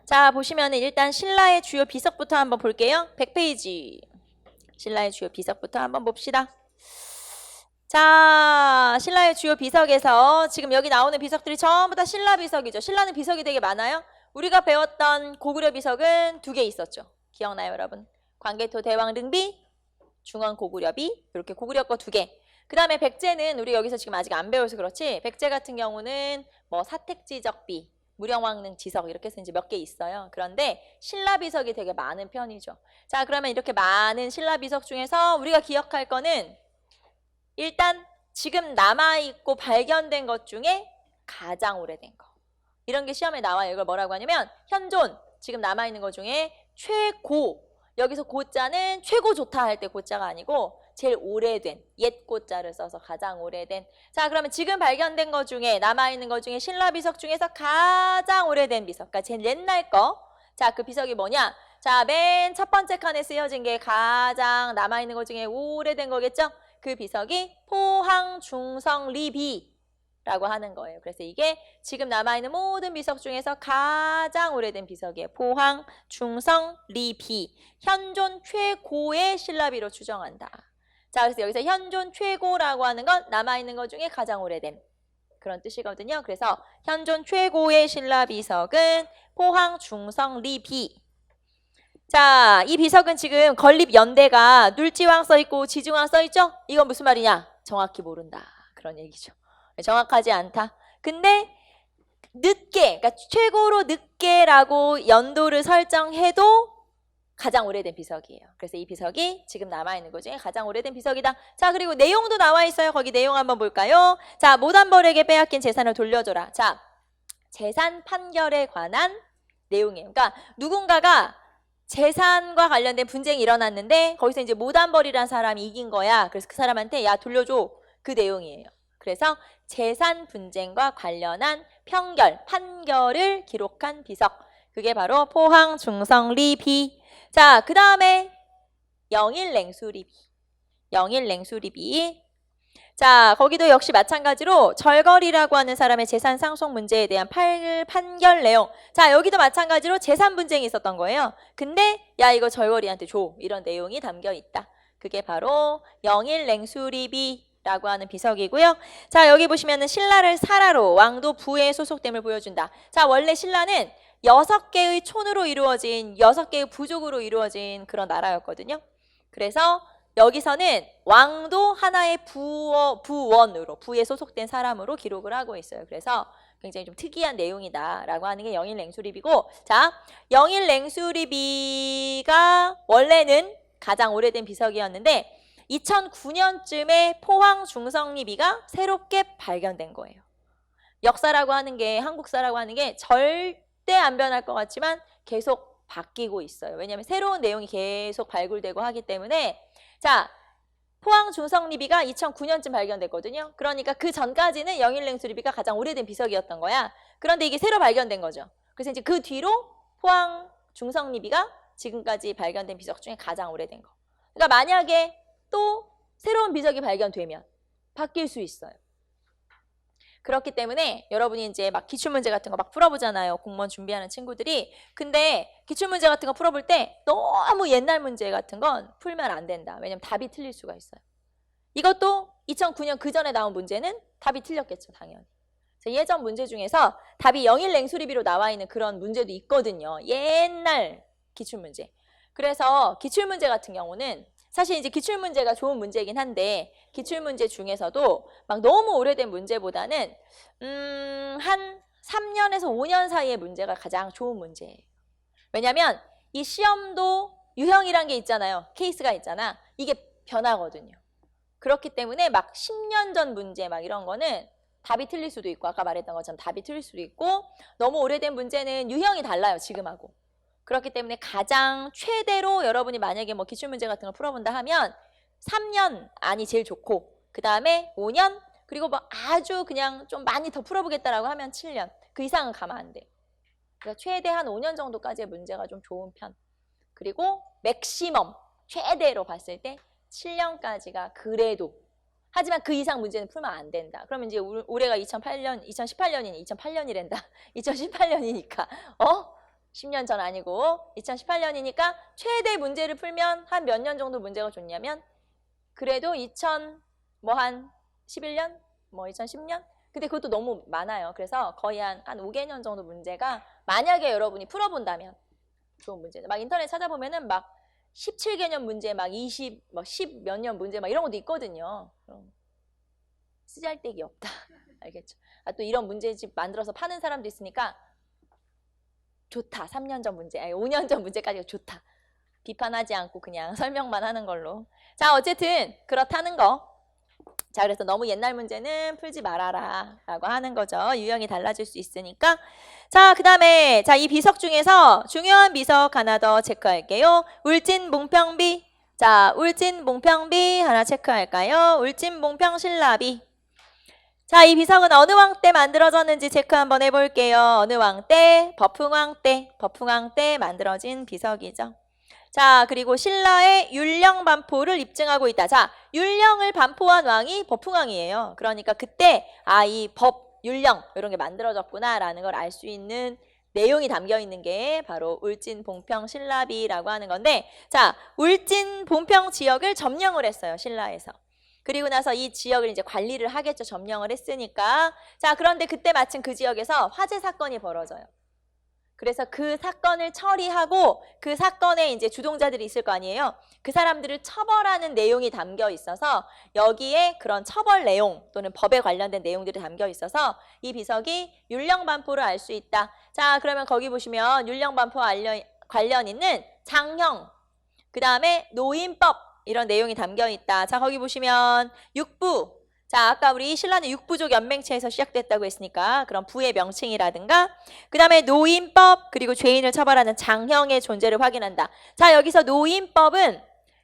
자, 보시면 일단 신라의 주요 비석부터 한번 볼게요. 100페이지. 신라의 주요 비석부터 한번 봅시다. 자, 신라의 주요 비석에서 지금 여기 나오는 비석들이 전부 다 신라 비석이죠. 신라는 비석이 되게 많아요. 우리가 배웠던 고구려 비석은 2개 있었죠. 기억나요, 여러분? 광개토 대왕 릉비, 중원 고구려비, 이렇게 고구려 거 2개. 그 다음에 백제는 우리 여기서 지금 아직 안 배워서 그렇지, 백제 같은 경우는 뭐 사택지적비, 무령왕릉 지석 이렇게 해서 이제 몇 개 있어요. 그런데 신라 비석이 되게 많은 편이죠. 자, 그러면 이렇게 많은 신라 비석 중에서 우리가 기억할 거는 일단 지금 남아있고 발견된 것 중에 가장 오래된 거. 이런 게 시험에 나와요. 이걸 뭐라고 하냐면 현존, 지금 남아있는 것 중에 최고, 여기서 고자는 최고 좋다 할 때 고자가 아니고 제일 오래된, 옛 고자를 써서 가장 오래된. 자, 그러면 지금 발견된 것 중에, 남아있는 것 중에 신라 비석 중에서 가장 오래된 비석, 그러니까 제일 옛날 거. 자, 그 비석이 뭐냐? 자, 맨 첫 번째 칸에 쓰여진 게 가장 남아있는 것 중에 오래된 거겠죠? 그 비석이 포항중성리비라고 하는 거예요. 그래서 이게 지금 남아있는 모든 비석 중에서 가장 오래된 비석이에요. 포항중성리비. 현존 최고의 신라비로 추정한다. 자, 그래서 여기서 현존 최고라고 하는 건 남아있는 것 중에 가장 오래된 그런 뜻이거든요. 그래서 현존 최고의 신라비석은 포항중성리비. 자, 이 비석은 지금 건립연대가 눌지왕 써있고 지중왕 써있죠? 이건 무슨 말이냐? 정확히 모른다. 그런 얘기죠. 정확하지 않다. 근데 늦게, 그러니까 최고로 늦게라고 연도를 설정해도 가장 오래된 비석이에요. 그래서 이 비석이 지금 남아있는 것 중에 가장 오래된 비석이다. 자, 그리고 내용도 나와 있어요. 거기 내용 한번 볼까요? 자, 모단벌에게 빼앗긴 재산을 돌려줘라. 자, 재산 판결에 관한 내용이에요. 그러니까 누군가가 재산과 관련된 분쟁이 일어났는데 거기서 이제 모단벌이라는 사람이 이긴 거야. 그래서 그 사람한테 야 돌려줘. 그 내용이에요. 그래서 재산 분쟁과 관련한 판결을 기록한 비석. 그게 바로 포항중성리비. 자, 그 다음에 영일냉수리비. 영일냉수리비. 자, 거기도 역시 마찬가지로 절거리라고 하는 사람의 재산 상속 문제에 대한 판결 내용. 자, 여기도 마찬가지로 재산 분쟁이 있었던 거예요. 근데 야 이거 절거리한테 줘. 이런 내용이 담겨 있다. 그게 바로 영일냉수리비라고 하는 비석이고요. 자, 여기 보시면은 신라를 사라로 왕도 부에 소속됨을 보여준다. 자, 원래 신라는 6개의 촌으로 이루어진 6개의 부족으로 이루어진 그런 나라였거든요. 그래서 여기서는 왕도 하나의 부원으로, 부에 소속된 사람으로 기록을 하고 있어요. 그래서 굉장히 좀 특이한 내용이다라고 하는 게 영일냉수리비고, 자, 영일냉수리비가 원래는 가장 오래된 비석이었는데 2009년쯤에 포항중성리비가 새롭게 발견된 거예요. 역사라고 하는 게, 한국사라고 하는 게 절대 안 변할 것 같지만 계속 바뀌고 있어요. 왜냐하면 새로운 내용이 계속 발굴되고 하기 때문에. 자, 포항중성리비가 2009년쯤 발견됐거든요. 그러니까 그 전까지는 영일냉수리비가 가장 오래된 비석이었던 거야. 그런데 이게 새로 발견된 거죠. 그래서 이제 그 뒤로 포항중성리비가 지금까지 발견된 비석 중에 가장 오래된 거. 그러니까 만약에 또 새로운 비석이 발견되면 바뀔 수 있어요. 그렇기 때문에 여러분이 이제 막 기출문제 같은 거 막 풀어보잖아요. 공무원 준비하는 친구들이. 근데 기출문제 같은 거 풀어볼 때 너무 옛날 문제 같은 건 풀면 안 된다. 왜냐면 답이 틀릴 수가 있어요. 이것도 2009년 그 전에 나온 문제는 답이 틀렸겠죠, 당연히. 그래서 예전 문제 중에서 답이 영일냉수리비로 나와 있는 그런 문제도 있거든요. 옛날 기출문제. 그래서 기출문제 같은 경우는 사실 이제 기출문제가 좋은 문제이긴 한데 기출문제 중에서도 막 너무 오래된 문제보다는 한 3년에서 5년 사이의 문제가 가장 좋은 문제예요. 왜냐면 이 시험도 유형이란 게 있잖아요. 케이스가 있잖아. 이게 변하거든요. 그렇기 때문에 막 10년 전 문제 막 이런 거는 답이 틀릴 수도 있고 아까 말했던 것처럼 답이 틀릴 수도 있고 너무 오래된 문제는 유형이 달라요. 지금하고. 그렇기 때문에 가장 최대로 여러분이 만약에 뭐 기출문제 같은 걸 풀어본다 하면 3년 안이 제일 좋고 그 다음에 5년 그리고 뭐 아주 그냥 좀 많이 더 풀어보겠다라고 하면 7년 그 이상은 가면 안 돼요. 그러니까 최대한 5년 정도까지의 문제가 좀 좋은 편. 그리고 맥시멈 최대로 봤을 때 7년까지가 그래도 하지만 그 이상 문제는 풀면 안 된다. 그러면 이제 올해가 2018년이니 2008년이란다. 2018년이니까 10년 전 아니고 2018년이니까 최대 문제를 풀면 한 몇 년 정도 문제가 좋냐면 그래도 2011년? 2010년? 근데 그것도 너무 많아요. 그래서 거의 한 5개년 정도 문제가 만약에 여러분이 풀어본다면 좋은 문제죠. 막 인터넷 찾아보면은 막 17개년 문제, 막 10 몇 년 문제 막 이런 것도 있거든요. 그럼 쓰잘데기 없다. 알겠죠? 또 이런 문제집 만들어서 파는 사람도 있으니까 좋다. 3년 전 문제, 5년 전 문제까지가 좋다. 비판하지 않고 그냥 설명만 하는 걸로. 자, 어쨌든 그렇다는 거. 자, 그래서 너무 옛날 문제는 풀지 말아라 라고 하는 거죠. 유형이 달라질 수 있으니까. 자, 그 다음에 이 비석 중에서 중요한 비석 하나 더 체크할게요. 울진 몽평비. 자, 울진 몽평비 하나 체크할까요? 울진 몽평 신라비. 자, 이 비석은 어느 왕 때 만들어졌는지 체크 한번 해볼게요. 어느 왕 때? 버풍왕 때. 버풍왕 때 만들어진 비석이죠. 자, 그리고 신라의 율령 반포를 입증하고 있다. 자, 율령을 반포한 왕이 버풍왕이에요. 그러니까 그때 이 법, 율령 이런 게 만들어졌구나라는 걸 알 수 있는 내용이 담겨 있는 게 바로 울진 봉평 신라비라고 하는 건데, 자, 울진 봉평 지역을 점령을 했어요. 신라에서. 그리고 나서 이 지역을 이제 관리를 하겠죠. 점령을 했으니까. 자, 그런데 그때 마침 그 지역에서 화재 사건이 벌어져요. 그래서 그 사건을 처리하고 그 사건에 이제 주동자들이 있을 거 아니에요. 그 사람들을 처벌하는 내용이 담겨 있어서 여기에 그런 처벌 내용 또는 법에 관련된 내용들이 담겨 있어서 이 비석이 율령 반포를 알 수 있다. 자, 그러면 거기 보시면 율령 반포 관련 있는 장형, 그 다음에 노인법 이런 내용이 담겨 있다. 자, 거기 보시면 육부. 자, 아까 우리 신라는 육부족 연맹체에서 시작됐다고 했으니까 그런 부의 명칭이라든가 그 다음에 노인법 그리고 죄인을 처벌하는 장형의 존재를 확인한다. 자, 여기서 노인법은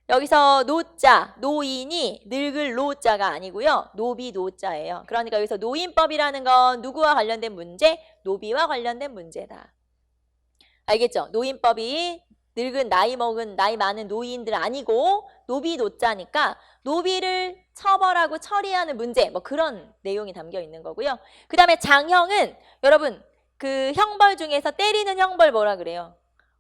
여기서 노자, 노인이 늙을 노자가 아니고요. 노비 노자예요. 그러니까 여기서 노인법이라는 건 누구와 관련된 문제? 노비와 관련된 문제다. 알겠죠? 노인법이 늙은 나이 많은 노인들 아니고 노비 노자니까 노비를 처벌하고 처리하는 문제 뭐 그런 내용이 담겨 있는 거고요. 그 다음에 장형은 여러분 그 형벌 중에서 때리는 형벌 뭐라 그래요?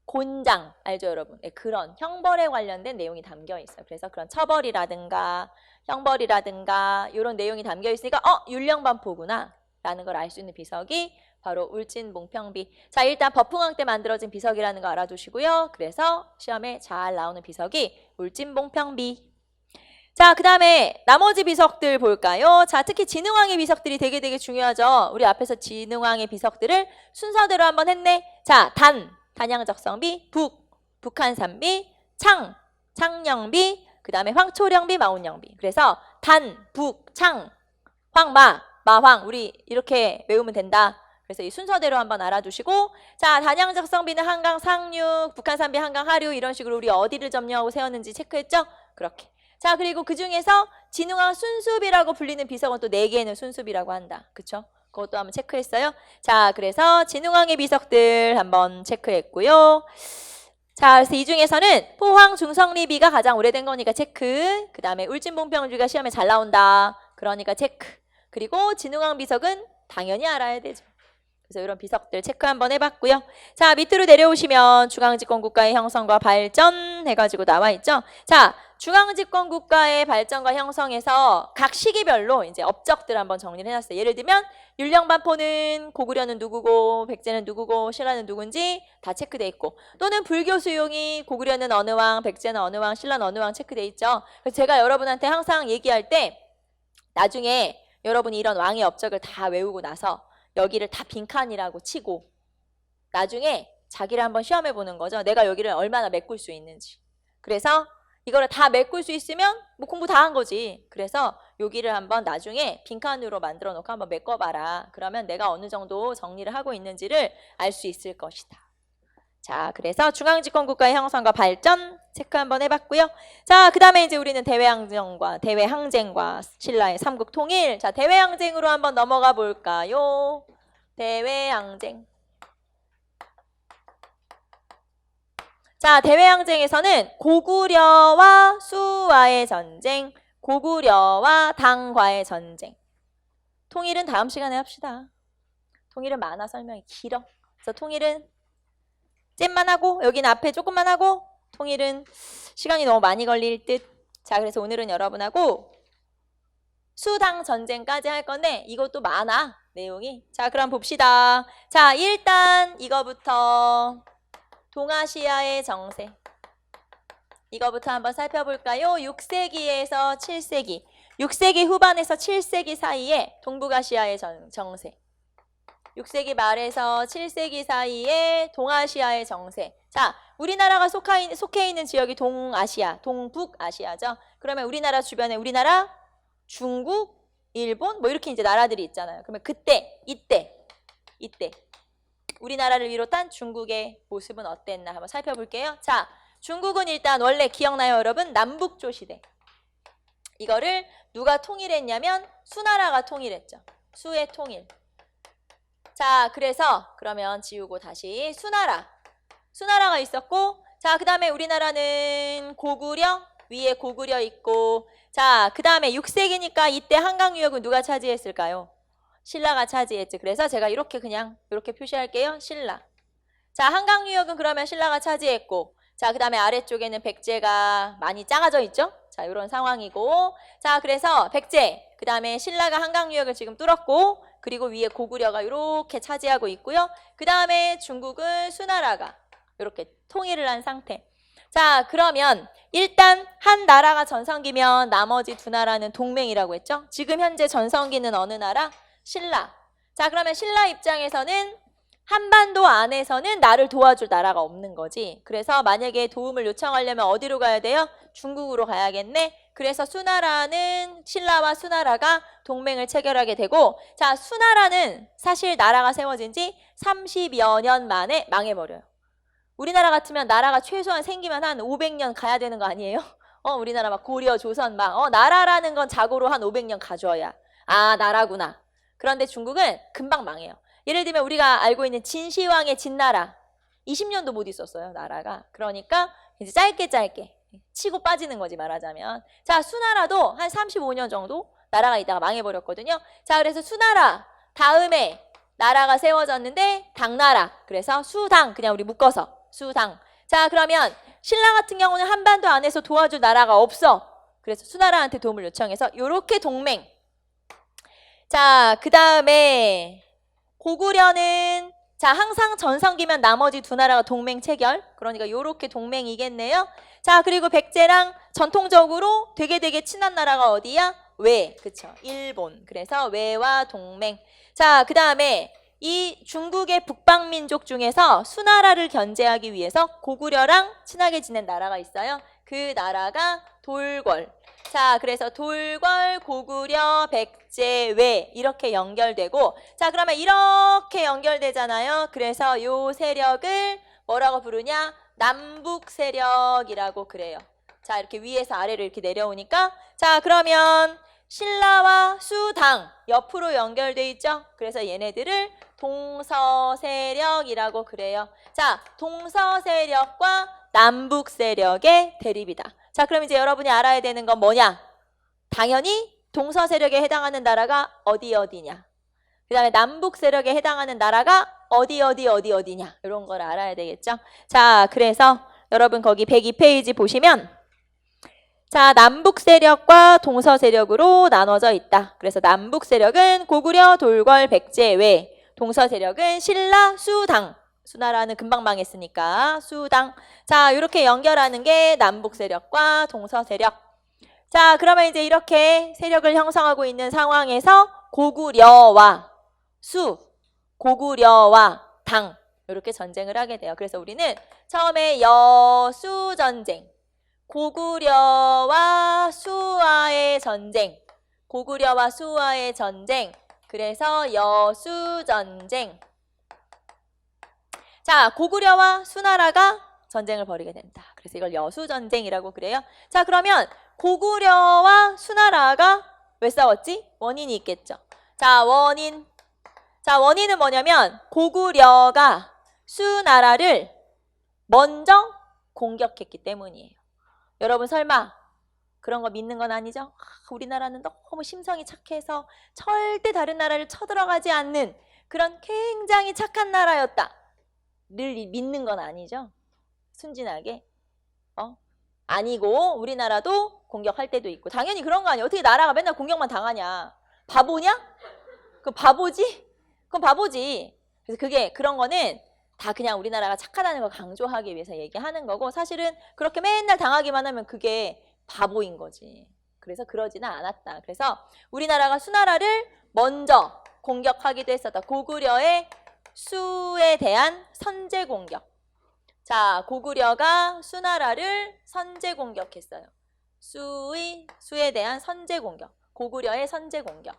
곤장 알죠 여러분? 네, 그런 형벌에 관련된 내용이 담겨 있어요. 그래서 그런 처벌이라든가 형벌이라든가 이런 내용이 담겨 있으니까 율령반포구나 라는 걸 알 수 있는 비석이 바로 울진 몽평비. 자, 일단 버풍왕 때 만들어진 비석이라는 거 알아두시고요. 그래서 시험에 잘 나오는 비석이 울진 몽평비. 자, 그 다음에 나머지 비석들 볼까요? 자, 특히 진흥왕의 비석들이 되게 중요하죠. 우리 앞에서 진흥왕의 비석들을 순서대로 한번 했네. 자, 단양적성비, 북한산비, 창령비, 그 다음에 황초령비, 마운령비. 그래서 단, 북, 창, 황, 마황 우리 이렇게 외우면 된다. 그래서 이 순서대로 한번 알아두시고, 자, 단양적성비는 한강 상류, 북한산비 한강 하류 이런 식으로 우리 어디를 점령하고 세웠는지 체크했죠? 그렇게. 자, 그리고 그 중에서 진흥왕 순수비라고 불리는 비석은 또 4개는 순수비라고 한다. 그쵸? 그것도 한번 체크했어요. 자, 그래서 진흥왕의 비석들 한번 체크했고요. 자, 그래서 이 중에서는 포항 중성리비가 가장 오래된 거니까 체크. 그 다음에 울진봉평주가 시험에 잘 나온다. 그러니까 체크. 그리고 진흥왕 비석은 당연히 알아야 되죠. 그래서 이런 비석들 체크 한번 해봤고요. 자, 밑으로 내려오시면 중앙집권국가의 형성과 발전 해가지고 나와 있죠. 자, 중앙집권국가의 발전과 형성에서 각 시기별로 이제 업적들 한번 정리를 해놨어요. 예를 들면 율령반포는 고구려는 누구고 백제는 누구고 신라는 누군지 다 체크돼 있고, 또는 불교 수용이 고구려는 어느 왕, 백제는 어느 왕, 신라는 어느 왕 체크돼 있죠. 그래서 제가 여러분한테 항상 얘기할 때 나중에 여러분이 이런 왕의 업적을 다 외우고 나서 여기를 다 빈칸이라고 치고 나중에 자기를 한번 시험해 보는 거죠. 내가 여기를 얼마나 메꿀 수 있는지. 그래서 이거를 다 메꿀 수 있으면 뭐 공부 다 한 거지. 그래서 여기를 한번 나중에 빈칸으로 만들어 놓고 한번 메꿔봐라. 그러면 내가 어느 정도 정리를 하고 있는지를 알 수 있을 것이다. 자, 그래서 중앙집권국가의 형성과 발전 체크 한번 해봤고요. 자, 그 다음에 이제 우리는 대외항쟁과 신라의 삼국통일. 자, 대외항쟁으로 한번 넘어가 볼까요? 대외항쟁. 자, 대외항쟁에서는 고구려와 수와의 전쟁, 고구려와 당과의 전쟁. 통일은 다음 시간에 합시다. 통일은 많아 설명이 길어. 그래서 통일은 잼만 하고 여기는 앞에 조금만 하고 통일은 시간이 너무 많이 걸릴 듯. 자, 그래서 오늘은 여러분하고 수당 전쟁까지 할 건데 이것도 많아 내용이. 자, 그럼 봅시다. 자, 일단 이거부터 동아시아의 정세. 이거부터 한번 살펴볼까요? 6세기에서 7세기. 6세기 후반에서 7세기 사이에 동북아시아의 정세. 6세기 말에서 7세기 사이에 동아시아의 정세. 자, 우리나라가 속해 있는 지역이 동아시아, 동북아시아죠. 그러면 우리나라 주변에 우리나라, 중국, 일본 뭐 이렇게 이제 나라들이 있잖아요. 그러면 그때, 이때 우리나라를 비롯한 중국의 모습은 어땠나 한번 살펴볼게요. 자, 중국은 일단 원래 기억나요, 여러분? 남북조 시대. 이거를 누가 통일했냐면 수나라가 통일했죠. 수의 통일. 자, 그래서 그러면 지우고 다시 수나라가 있었고, 자, 그 다음에 우리나라는 고구려, 위에 고구려 있고, 자, 그 다음에 6세기니까 이때 한강 유역은 누가 차지했을까요? 신라가 차지했죠. 그래서 제가 이렇게 그냥 이렇게 표시할게요. 신라. 자, 한강 유역은 그러면 신라가 차지했고, 자, 그 다음에 아래쪽에는 백제가 많이 작아져 있죠. 자, 이런 상황이고, 자, 그래서 백제, 그 다음에 신라가 한강 유역을 지금 뚫었고, 그리고 위에 고구려가 이렇게 차지하고 있고요. 그 다음에 중국은 수나라가 이렇게 통일을 한 상태. 자, 그러면 일단 한 나라가 전성기면 나머지 두 나라는 동맹이라고 했죠. 지금 현재 전성기는 어느 나라? 신라. 자, 그러면 신라 입장에서는 한반도 안에서는 나를 도와줄 나라가 없는 거지. 그래서 만약에 도움을 요청하려면 어디로 가야 돼요? 중국으로 가야겠네. 그래서 수나라는 신라와 수나라가 동맹을 체결하게 되고, 자, 수나라는 사실 나라가 세워진 지 30여 년 만에 망해버려요. 우리나라 같으면 나라가 최소한 생기면 한 500년 가야 되는 거 아니에요? 우리나라 막 고려, 조선 막 나라라는 건 자고로 한 500년 가져야 아, 나라구나. 그런데 중국은 금방 망해요. 예를 들면 우리가 알고 있는 진시황의 진나라 20년도 못 있었어요, 나라가. 그러니까 이제 짧게 치고 빠지는 거지, 말하자면. 자, 수나라도 한 35년 정도 나라가 있다가 망해버렸거든요. 자, 그래서 수나라 다음에 나라가 세워졌는데 당나라. 그래서 수당, 그냥 우리 묶어서 수당. 자, 그러면 신라 같은 경우는 한반도 안에서 도와줄 나라가 없어. 그래서 수나라한테 도움을 요청해서 요렇게 동맹. 자, 그 다음에 고구려는 자, 항상 전성기면 나머지 두 나라가 동맹 체결. 그러니까 요렇게 동맹이겠네요. 자, 그리고 백제랑 전통적으로 되게 친한 나라가 어디야? 외. 그쵸? 일본. 그래서 외와 동맹. 자, 그 다음에 이 중국의 북방민족 중에서 수나라를 견제하기 위해서 고구려랑 친하게 지낸 나라가 있어요. 그 나라가 돌궐. 자, 그래서 돌궐, 고구려, 백제, 외 이렇게 연결되고, 자, 그러면 이렇게 연결되잖아요. 그래서 요 세력을 뭐라고 부르냐? 남북 세력이라고 그래요. 자, 이렇게 위에서 아래로 이렇게 내려오니까, 자, 그러면 신라와 수당 옆으로 연결돼 있죠. 그래서 얘네들을 동서세력이라고 그래요. 자, 동서세력과 남북세력의 대립이다. 자, 그럼 이제 여러분이 알아야 되는 건 뭐냐? 당연히 동서세력에 해당하는 나라가 어디냐. 그 다음에 남북세력에 해당하는 나라가 어디냐. 이런 걸 알아야 되겠죠. 자, 그래서 여러분 거기 102페이지 보시면 자, 남북세력과 동서세력으로 나눠져 있다. 그래서 남북세력은 고구려, 돌궐, 백제, 외. 동서세력은 신라, 수당. 수나라는 금방 망했으니까 수당. 자, 이렇게 연결하는 게 남북세력과 동서세력. 자, 그러면 이제 이렇게 세력을 형성하고 있는 상황에서 고구려와 고구려와 당 이렇게 전쟁을 하게 돼요. 그래서 우리는 처음에 여수전쟁, 고구려와 수와의 전쟁, 그래서 여수전쟁. 자, 고구려와 수나라가 전쟁을 벌이게 된다. 그래서 이걸 여수전쟁이라고 그래요. 자, 그러면 고구려와 수나라가 왜 싸웠지? 원인이 있겠죠. 자, 원인은 뭐냐면 고구려가 수나라를 먼저 공격했기 때문이에요. 여러분 설마 그런 거 믿는 건 아니죠? 우리나라는 너무 심성이 착해서 절대 다른 나라를 쳐들어가지 않는 그런 굉장히 착한 나라였다. 믿는 건 아니죠. 순진하게. 아니고 우리나라도 공격할 때도 있고. 당연히 그런 거 아니야. 어떻게 나라가 맨날 공격만 당하냐. 바보냐? 그럼 바보지? 그럼 바보지. 그래서 그런 거는 다 그냥 우리나라가 착하다는 걸 강조하기 위해서 얘기하는 거고, 사실은 그렇게 맨날 당하기만 하면 그게 바보인 거지. 그래서 그러지는 않았다. 그래서 우리나라가 수나라를 먼저 공격하기도 했었다. 고구려의 수에 대한 선제 공격. 자, 고구려가 수나라를 선제 공격했어요. 수에 대한 선제 공격. 고구려의 선제 공격.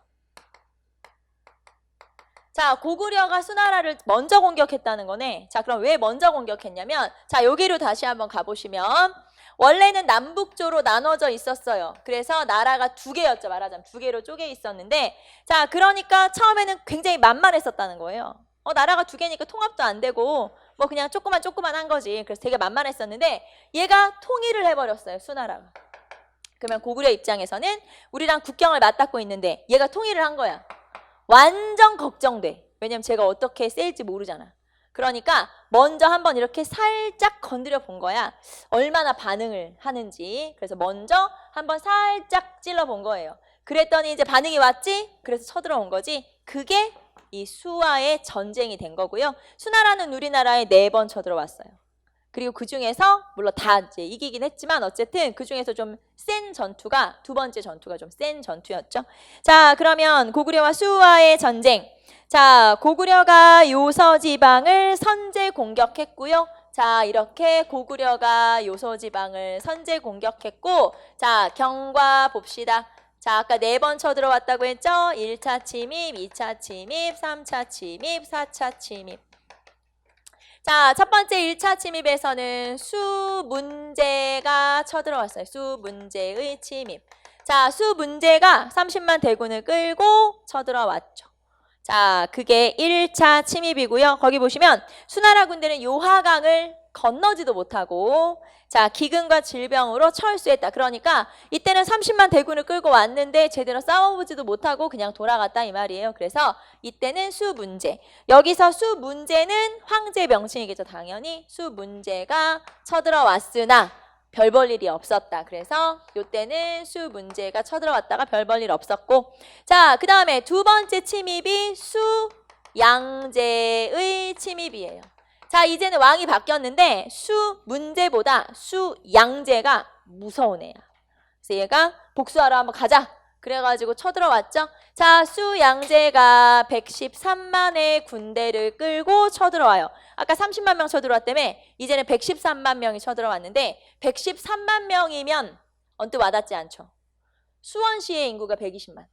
자, 고구려가 수나라를 먼저 공격했다는 거네. 자, 그럼 왜 먼저 공격했냐면, 자, 여기로 다시 한번 가보시면, 원래는 남북조로 나눠져 있었어요. 그래서 나라가 두 개였죠. 말하자면 두 개로 쪼개 있었는데, 자, 그러니까 처음에는 굉장히 만만했었다는 거예요. 나라가 두 개니까 통합도 안 되고 뭐 그냥 조그만한 거지. 그래서 되게 만만했었는데, 얘가 통일을 해버렸어요. 수나라가. 그러면 고구려 입장에서는 우리랑 국경을 맞닿고 있는데 얘가 통일을 한 거야. 완전 걱정돼. 왜냐면 제가 어떻게 셀지 모르잖아. 그러니까 먼저 한번 이렇게 살짝 건드려 본 거야. 얼마나 반응을 하는지. 그래서 먼저 한번 살짝 찔러 본 거예요. 그랬더니 이제 반응이 왔지? 그래서 쳐들어온 거지. 그게 이 수와의 전쟁이 된 거고요. 수나라는 우리나라에 4번 쳐들어왔어요. 그리고 그 중에서 물론 다 이제 이기긴 했지만 어쨌든 그 중에서 좀 센 전투가, 두 번째 전투가 좀 센 전투였죠. 자, 그러면 고구려와 수와의 전쟁. 자, 고구려가 요서지방을 선제 공격했고요. 자, 이렇게 고구려가 요서지방을 선제 공격했고, 자, 경과 봅시다. 자, 아까 4번 쳐들어왔다고 했죠? 1차 침입, 2차 침입, 3차 침입, 4차 침입. 자, 첫 번째 1차 침입에서는 수문제가 쳐들어왔어요. 수문제의 침입. 자, 수문제가 30만 대군을 끌고 쳐들어왔죠. 자, 그게 1차 침입이고요. 거기 보시면 수나라 군대는 요하강을 건너지도 못하고, 자, 기근과 질병으로 철수했다. 그러니까 이때는 30만 대군을 끌고 왔는데 제대로 싸워보지도 못하고 그냥 돌아갔다 이 말이에요. 그래서 이때는 수문제. 여기서 수문제는 황제 명칭이겠죠. 당연히 수문제가 쳐들어왔으나 별 볼 일이 없었다. 그래서 이때는 수문제가 쳐들어왔다가 별 볼 일 없었고, 자, 그 다음에 두 번째 침입이 수양제의 침입이에요. 자, 이제는 왕이 바뀌었는데 수문제보다 수양제가 무서운 애야. 그래서 얘가 복수하러 한번 가자. 그래가지고 쳐들어왔죠. 자, 수양제가 113만의 군대를 끌고 쳐들어와요. 아까 30만 명 쳐들어왔다며, 이제는 113만 명이 쳐들어왔는데 113만 명이면 언뜻 와닿지 않죠. 수원시의 인구가 120만.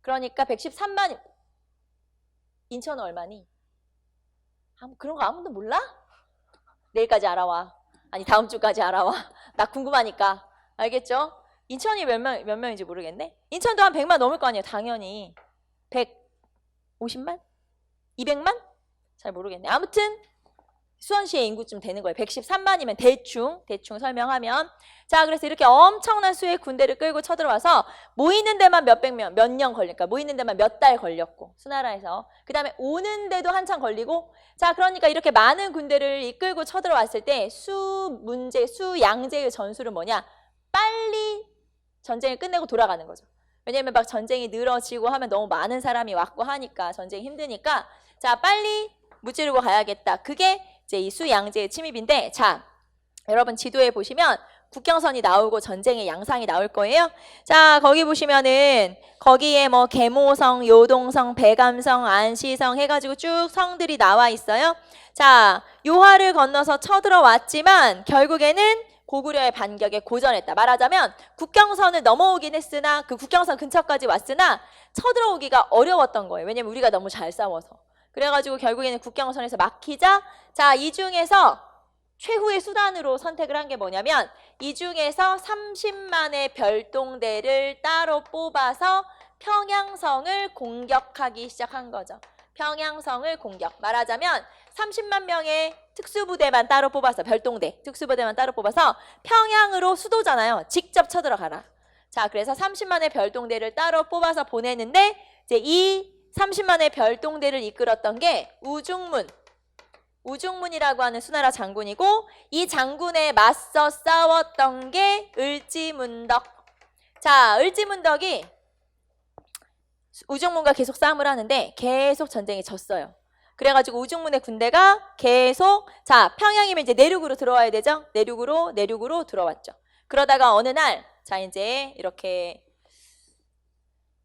그러니까 113만, 인천은 얼마니? 그런 거 아무도 몰라? 내일까지 알아와. 아니, 다음 주까지 알아와. 나 궁금하니까. 알겠죠? 인천이 몇 명인지 모르겠네. 인천도 한 100만 넘을 거 아니에요. 당연히. 150만? 200만? 잘 모르겠네. 아무튼 수원시의 인구쯤 되는 거예요. 113만이면 대충 설명하면. 자, 그래서 이렇게 엄청난 수의 군대를 끌고 쳐들어와서 모이는 데만 몇백 명, 몇 년 걸릴까? 모이는 데만 몇 달 걸렸고, 수나라에서. 그 다음에 오는 데도 한참 걸리고. 자, 그러니까 이렇게 많은 군대를 이끌고 쳐들어왔을 때 수양제의 전술은 뭐냐? 빨리 전쟁을 끝내고 돌아가는 거죠. 왜냐면 막 전쟁이 늘어지고 하면 너무 많은 사람이 왔고 하니까 전쟁이 힘드니까, 자, 빨리 무찌르고 가야겠다. 그게 이제 이 수양제의 침입인데, 자, 여러분 지도에 보시면 국경선이 나오고 전쟁의 양상이 나올 거예요. 자, 거기 보시면은 거기에 뭐 계모성, 요동성, 배감성, 안시성 해가지고 쭉 성들이 나와 있어요. 자, 요하를 건너서 쳐들어왔지만 결국에는 고구려의 반격에 고전했다. 말하자면 국경선을 넘어오긴 했으나, 그 국경선 근처까지 왔으나 쳐들어오기가 어려웠던 거예요. 왜냐면 우리가 너무 잘 싸워서. 그래가지고 결국에는 국경선에서 막히자, 자, 이 중에서 최후의 수단으로 선택을 한 게 뭐냐면, 이 중에서 30만의 별동대를 따로 뽑아서 평양성을 공격하기 시작한 거죠. 평양성을 공격. 말하자면 30만 명의 특수부대만 따로 뽑아서, 별동대, 특수부대만 따로 뽑아서 평양으로, 수도잖아요. 직접 쳐들어가라. 자, 그래서 30만의 별동대를 따로 뽑아서 보내는데, 이제 이 30만의 별동대를 이끌었던 게 우중문. 우중문이라고 하는 수나라 장군이고 이 장군에 맞서 싸웠던 게 을지문덕. 자, 을지문덕이 우중문과 계속 싸움을 하는데 계속 전쟁에 졌어요. 그래가지고 우중문의 군대가 계속 자 평양이면 이제 내륙으로 들어와야 되죠. 내륙으로 들어왔죠. 그러다가 어느 날 자 이제 이렇게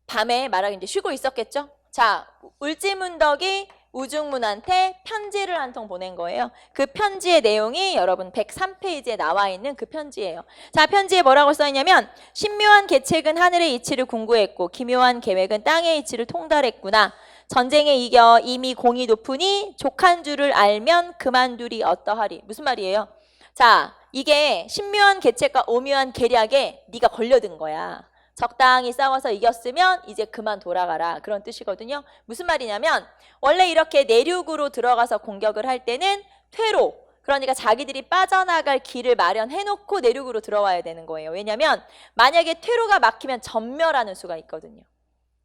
밤에 말하기 이제 쉬고 있었겠죠. 자 을지문덕이 우중문한테 편지를 한 통 보낸 거예요. 그 편지의 내용이 여러분 103페이지에 나와 있는 그 편지예요. 자 편지에 뭐라고 써있냐면 신묘한 계책은 하늘의 이치를 궁구했고 기묘한 계획은 땅의 이치를 통달했구나. 전쟁에 이겨 이미 공이 높으니 족한 줄을 알면 그만두리 어떠하리. 무슨 말이에요? 자 이게 신묘한 계책과 오묘한 계략에 네가 걸려든 거야. 적당히 싸워서 이겼으면 이제 그만 돌아가라. 그런 뜻이거든요. 무슨 말이냐면 원래 이렇게 내륙으로 들어가서 공격을 할 때는 퇴로 그러니까 자기들이 빠져나갈 길을 마련해놓고 내륙으로 들어와야 되는 거예요. 왜냐하면 만약에 퇴로가 막히면 전멸하는 수가 있거든요.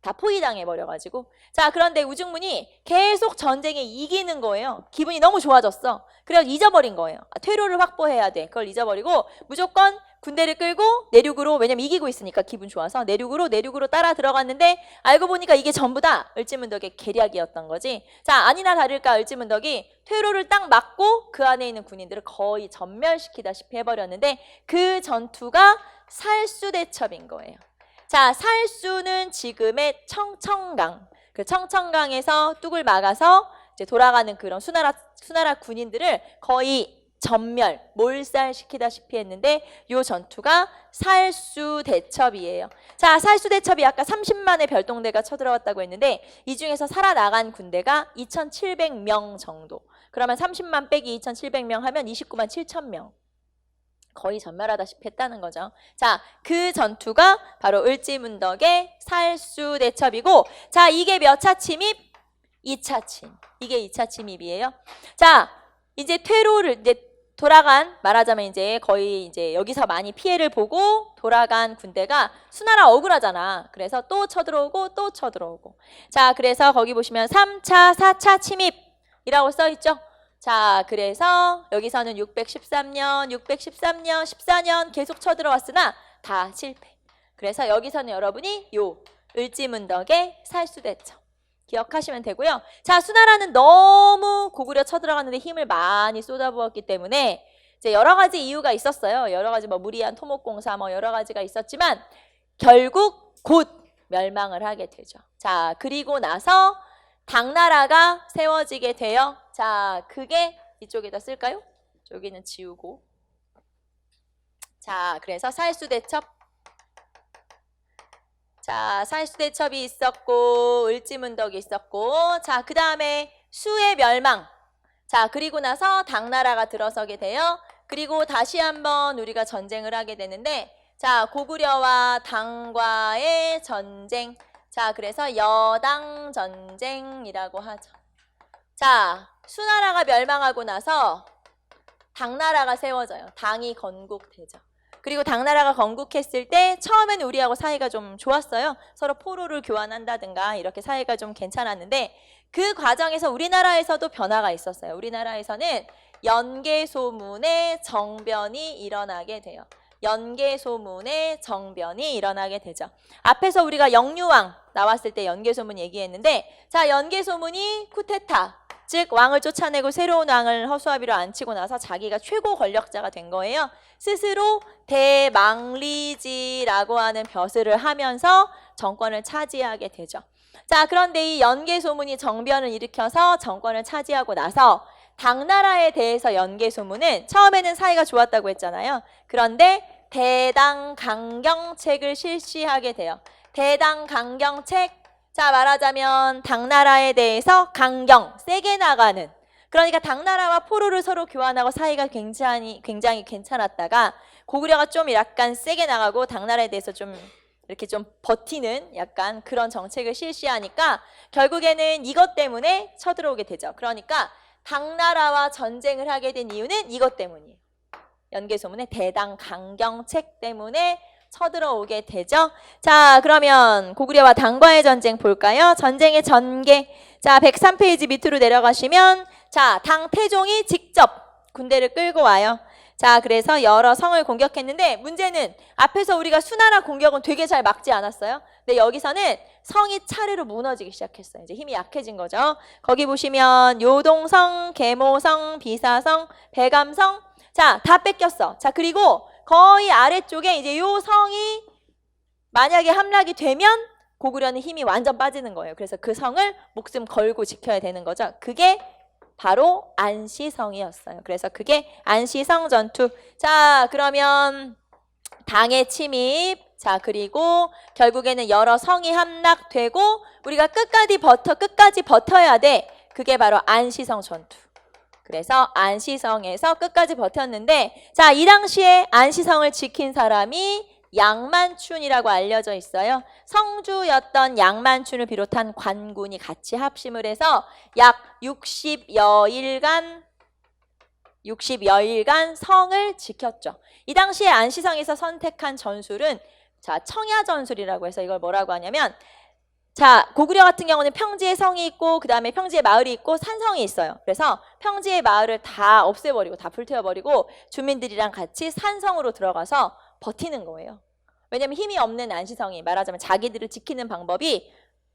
다 포위당해버려가지고. 자 그런데 우중문이 계속 전쟁에 이기는 거예요. 기분이 너무 좋아졌어. 그래서 잊어버린 거예요. 퇴로를 확보해야 돼. 그걸 잊어버리고 무조건 군대를 끌고 내륙으로 왜냐면 이기고 있으니까 기분 좋아서 내륙으로 따라 들어갔는데 알고 보니까 이게 전부 다 을지문덕의 계략이었던 거지. 자 아니나 다를까 을지문덕이 퇴로를 딱 막고 그 안에 있는 군인들을 거의 전멸시키다시피 해버렸는데 그 전투가 살수대첩인 거예요. 자, 살수는 지금의 청천강. 그 청천강에서 뚝을 막아서 이제 돌아가는 그런 수나라 군인들을 거의 전멸, 몰살시키다시피 했는데 요 전투가 살수대첩이에요. 자, 살수대첩이 아까 30만의 별동대가 쳐들어왔다고 했는데 이 중에서 살아나간 군대가 2,700명 정도. 그러면 30만 빼기 2,700명 하면 29만 7천 명. 거의 전멸하다시피 했다는 거죠. 자, 그 전투가 바로 을지문덕의 살수대첩이고 자, 이게 몇 차 침입? 2차 침입. 이게 2차 침입이에요. 자, 이제 퇴로를 이제 돌아간 말하자면 이제 거의 이제 여기서 많이 피해를 보고 돌아간 군대가 수나라 억울하잖아. 그래서 또 쳐들어오고 또 쳐들어오고. 자, 그래서 거기 보시면 3차, 4차 침입이라고 써 있죠. 자, 그래서 여기서는 613년, 14년 계속 쳐들어왔으나 다 실패. 그래서 여기서는 여러분이 요 을지문덕의 살수대첩 기억하시면 되고요. 자, 수나라는 너무 고구려 쳐들어갔는데 힘을 많이 쏟아부었기 때문에 이제 여러 가지 이유가 있었어요. 여러 가지 뭐 무리한 토목공사 뭐 여러 가지가 있었지만 결국 곧 멸망을 하게 되죠. 자, 그리고 나서 당나라가 세워지게 돼요. 자, 그게 이쪽에다 쓸까요? 여기는 지우고. 자, 그래서 살수대첩. 자, 살수대첩이 있었고 을지문덕이 있었고 자, 그 다음에 수의 멸망. 자, 그리고 나서 당나라가 들어서게 돼요. 그리고 다시 한번 우리가 전쟁을 하게 되는데 자, 고구려와 당과의 전쟁. 자, 그래서 여당 전쟁이라고 하죠. 자, 수나라가 멸망하고 나서 당나라가 세워져요. 당이 건국되죠. 그리고 당나라가 건국했을 때 처음에는 우리하고 사이가 좀 좋았어요. 서로 포로를 교환한다든가 이렇게 사이가 좀 괜찮았는데 그 과정에서 우리나라에서도 변화가 있었어요. 우리나라에서는 연개소문의 정변이 일어나게 돼요. 연개소문의 정변이 일어나게 되죠. 앞에서 우리가 영유왕 나왔을 때 연개소문 얘기했는데 자, 연개소문이 쿠데타 즉 왕을 쫓아내고 새로운 왕을 허수아비로 앉히고 나서 자기가 최고 권력자가 된 거예요. 스스로 대망리지라고 하는 벼슬을 하면서 정권을 차지하게 되죠. 자, 그런데 이 연개소문이 정변을 일으켜서 정권을 차지하고 나서 당나라에 대해서 연개소문은 처음에는 사이가 좋았다고 했잖아요. 그런데 대당강경책을 실시하게 돼요. 대당강경책, 자 말하자면 당나라에 대해서 강경, 세게 나가는 그러니까 당나라와 포로를 서로 교환하고 사이가 굉장히 괜찮았다가 고구려가 좀 약간 세게 나가고 당나라에 대해서 좀 이렇게 좀 버티는 약간 그런 정책을 실시하니까 결국에는 이것 때문에 쳐들어오게 되죠. 그러니까 당나라와 전쟁을 하게 된 이유는 이것 때문이에요. 연개소문의 대당강경책 때문에 쳐들어오게 되죠. 자, 그러면 고구려와 당과의 전쟁 볼까요? 전쟁의 전개. 자, 103페이지 밑으로 내려가시면 자, 당태종이 직접 군대를 끌고 와요. 자, 그래서 여러 성을 공격했는데 문제는 앞에서 우리가 수나라 공격은 되게 잘 막지 않았어요. 근데 여기서는 성이 차례로 무너지기 시작했어요. 이제 힘이 약해진 거죠. 거기 보시면 요동성, 계모성, 비사성, 배감성, 자, 다 뺏겼어. 자, 그리고 거의 아래쪽에 이제 요 성이 만약에 함락이 되면 고구려는 힘이 완전 빠지는 거예요. 그래서 그 성을 목숨 걸고 지켜야 되는 거죠. 그게 바로 안시성이었어요. 그래서 그게 안시성 전투. 자, 그러면 당의 침입. 자, 그리고 결국에는 여러 성이 함락되고 우리가 끝까지 버텨야 돼. 그게 바로 안시성 전투. 그래서 안시성에서 끝까지 버텼는데, 자, 이 당시에 안시성을 지킨 사람이 양만춘이라고 알려져 있어요. 성주였던 양만춘을 비롯한 관군이 같이 합심을 해서 약 60여일간 성을 지켰죠. 이 당시에 안시성에서 선택한 전술은 자, 청야전술이라고 해서 이걸 뭐라고 하냐면, 자, 고구려 같은 경우는 평지에 성이 있고 그 다음에 평지에 마을이 있고 산성이 있어요. 그래서 평지의 마을을 다 없애버리고 다 불태워버리고 주민들이랑 같이 산성으로 들어가서 버티는 거예요. 왜냐하면 힘이 없는 안시성이 말하자면 자기들을 지키는 방법이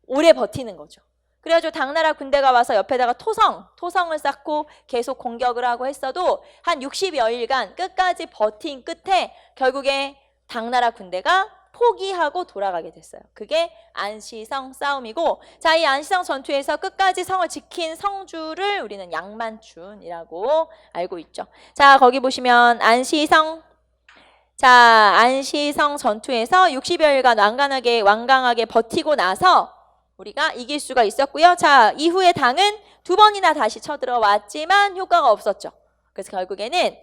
오래 버티는 거죠. 그래가지고 당나라 군대가 와서 옆에다가 토성을 쌓고 계속 공격을 하고 했어도 한 60여일간 끝까지 버틴 끝에 결국에 당나라 군대가 포기하고 돌아가게 됐어요. 그게 안시성 싸움이고, 자, 이 안시성 전투에서 끝까지 성을 지킨 성주를 우리는 양만춘이라고 알고 있죠. 자, 거기 보시면 안시성 전투에서 60여일간 완강하게 버티고 나서 우리가 이길 수가 있었고요. 자, 이후에 당은 2번이나 다시 쳐들어왔지만 효과가 없었죠. 그래서 결국에는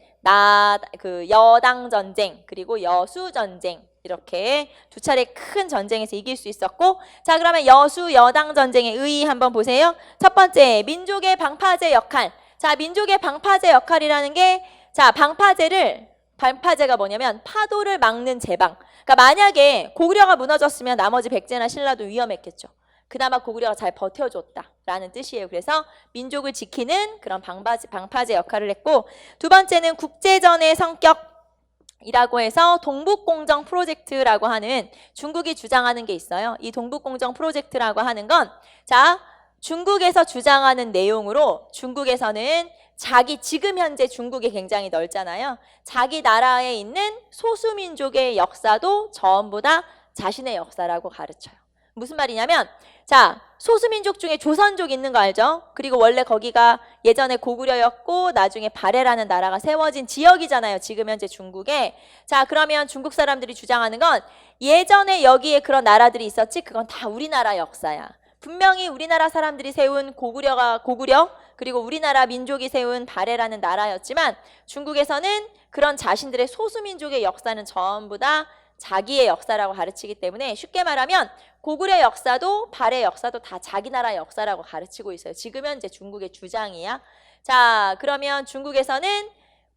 여당 전쟁 그리고 여수 전쟁 이렇게 2차례 큰 전쟁에서 이길 수 있었고, 자, 그러면 여수 여당 전쟁의 의의 한번 보세요. 첫 번째, 민족의 방파제 역할. 자, 민족의 방파제 역할이라는 게, 자, 방파제가 뭐냐면 파도를 막는 제방. 그러니까 만약에 고구려가 무너졌으면 나머지 백제나 신라도 위험했겠죠. 그나마 고구려가 잘 버텨줬다라는 뜻이에요. 그래서 민족을 지키는 그런 방파제 역할을 했고, 2번째는 국제전의 성격이라고 해서 동북공정 프로젝트라고 하는 중국이 주장하는 게 있어요. 이 동북공정 프로젝트라고 하는 건, 자, 중국에서 주장하는 내용으로 중국에서는 지금 현재 중국이 굉장히 넓잖아요. 자기 나라에 있는 소수민족의 역사도 전부 다 자신의 역사라고 가르쳐요. 무슨 말이냐면, 자, 소수민족 중에 조선족 있는 거 알죠? 그리고 원래 거기가 예전에 고구려였고 나중에 발해라는 나라가 세워진 지역이잖아요. 지금 현재 중국에. 자, 그러면 중국 사람들이 주장하는 건 예전에 여기에 그런 나라들이 있었지 그건 다 우리나라 역사야. 분명히 우리나라 사람들이 세운 고구려 그리고 우리나라 민족이 세운 발해라는 나라였지만 중국에서는 그런 자신들의 소수민족의 역사는 전부 다 자기의 역사라고 가르치기 때문에 쉽게 말하면 고구려 역사도 발해 역사도 다 자기 나라 역사라고 가르치고 있어요. 지금 현재 중국의 주장이야. 자, 그러면 중국에서는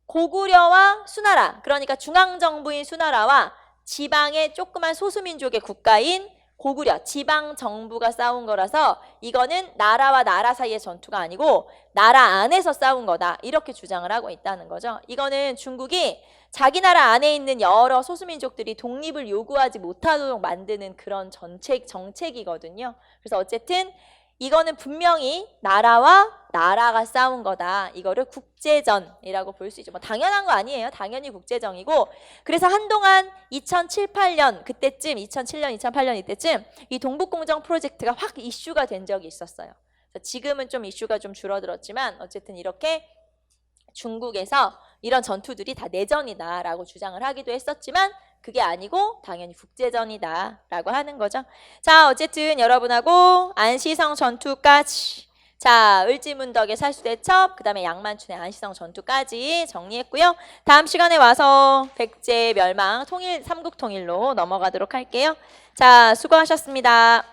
고구려와 수나라, 그러니까 중앙정부인 수나라와 지방의 조그만 소수민족의 국가인 고구려, 지방 정부가 싸운 거라서 이거는 나라와 나라 사이의 전투가 아니고 나라 안에서 싸운 거다. 이렇게 주장을 하고 있다는 거죠. 이거는 중국이 자기 나라 안에 있는 여러 소수민족들이 독립을 요구하지 못하도록 만드는 그런 정책이거든요. 그래서 어쨌든 이거는 분명히 나라와 나라가 싸운 거다. 이거를 국제전이라고 볼 수 있죠. 뭐 당연한 거 아니에요. 당연히 국제전이고, 그래서 한동안 2007, 2008년 그때쯤 2007년, 2008년 이때쯤 이 동북공정 프로젝트가 확 이슈가 된 적이 있었어요. 지금은 좀 이슈가 좀 줄어들었지만 어쨌든 이렇게 중국에서 이런 전투들이 다 내전이다라고 주장을 하기도 했었지만 그게 아니고 당연히 국제전이다라고 하는 거죠. 자, 어쨌든 여러분하고 안시성 전투까지, 자, 을지문덕의 살수대첩, 그 다음에 양만춘의 안시성 전투까지 정리했고요. 다음 시간에 와서 백제 멸망, 삼국통일로 넘어가도록 할게요. 자, 수고하셨습니다.